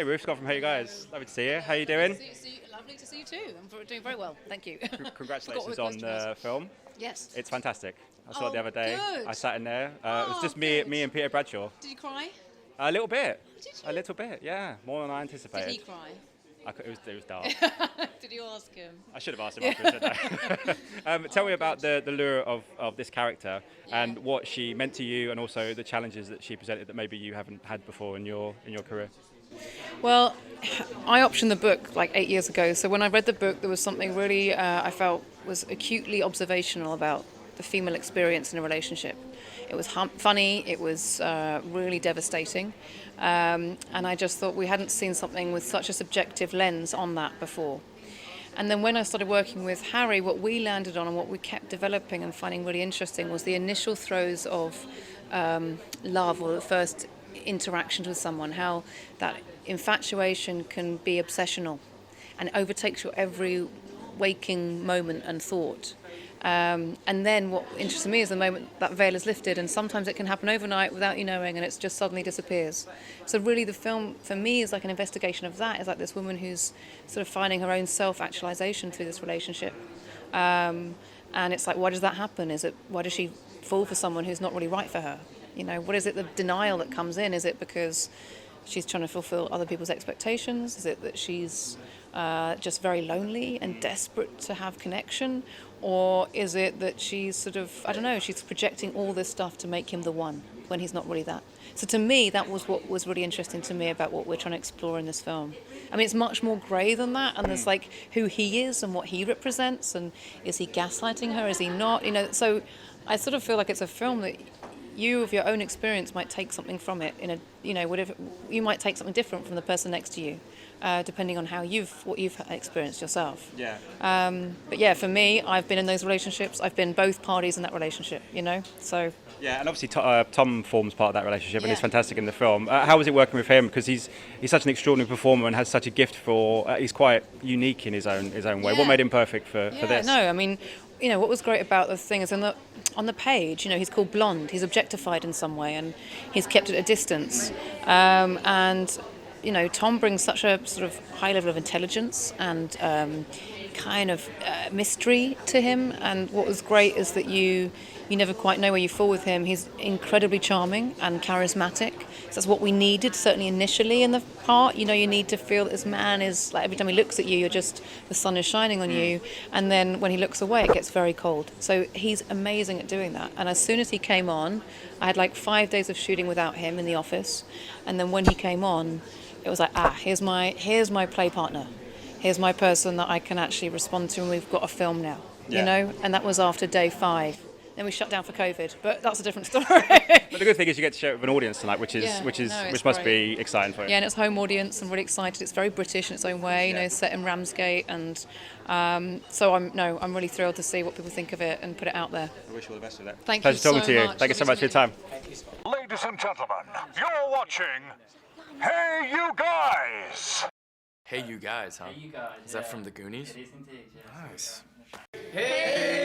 Hey Ruth, Scott from HeyUGuys. Lovely to see you. How are you doing? Lovely to see you too. I'm doing very well, thank you. Congratulations on the film. Yes. It's fantastic. I saw it the other day. Good. I sat in there. It was just me and Peter Bradshaw. Did you cry? A little bit. Did you? A little bit, yeah. More than I anticipated. Did he cry? It was dark. Did you ask him? I should have asked him after, shouldn't I? Tell me about the lure of this character and what she meant to you, and also the challenges that she presented that maybe you haven't had before in your career. Well, I optioned the book like 8 years ago, so when I read the book, there was something really I felt was acutely observational about the female experience in a relationship. It was funny, it was really devastating, and I just thought we hadn't seen something with such a subjective lens on that before. And then when I started working with Harry, what we landed on and what we kept developing and finding really interesting was the initial throes of love, or the first interactions with someone, how that infatuation can be obsessional and overtakes your every waking moment and thought. And then what interests me is the moment that veil is lifted, and sometimes it can happen overnight without you knowing, and it just suddenly disappears. So really the film for me is like an investigation of that. It's like this woman who's sort of finding her own self-actualization through this relationship. And it's like, why does that happen? Why does she fall for someone who's not really right for her? You know, what is it, the denial that comes in? Is it because she's trying to fulfill other people's expectations? Is it that she's just very lonely and desperate to have connection? Or is it that she's sort of, I don't know, she's projecting all this stuff to make him the one when he's not really that? So to me, that was what was really interesting to me about what we're trying to explore in this film. I mean, it's much more grey than that, and there's like who he is and what he represents, and is he gaslighting her, is he not? You know, so I sort of feel like it's a film that you, of your own experience, might take something from it. Whatever, you might take something different from the person next to you, depending on what you've experienced yourself. Yeah. But yeah, for me, I've been in those relationships. I've been both parties in that relationship. So. Yeah, and obviously Tom forms part of that relationship, and he's fantastic in the film. How was it working with him? Because he's such an extraordinary performer and has such a gift for. He's quite unique in his own way. What made him perfect for this? No, I mean, what was great about the thing is on the page, he's called blonde. He's objectified in some way, and he's kept at a distance. And Tom brings such a sort of high level of intelligence and kind of mystery to him. And what was great is that you never quite know where you fall with him. He's incredibly charming and charismatic. So that's what we needed, certainly initially in the part. You need to feel that this man is, like, every time he looks at you, the sun is shining on you. And then when he looks away, it gets very cold. So he's amazing at doing that. And as soon as he came on, I had like 5 days of shooting without him in the office. And then when he came on, it was like, here's my play partner. Here's my person that I can actually respond to, and we've got a film now, And that was after day 5. Then we shut down for COVID, but that's a different story. But the good thing is you get to share it with an audience tonight, which must be exciting for you. Yeah, and it's home audience. I'm really excited. It's very British in its own way, set in Ramsgate, and so I'm really thrilled to see what people think of it and put it out there. I wish you all the best with that. Thank you so much. Pleasure talking to you. Thank you so much for your time. Ladies and gentlemen, you're watching Hey You Guys. Hey You Guys, huh? Hey, you guys. Is that from the Goonies? It is indeed, yes. Nice. Hey!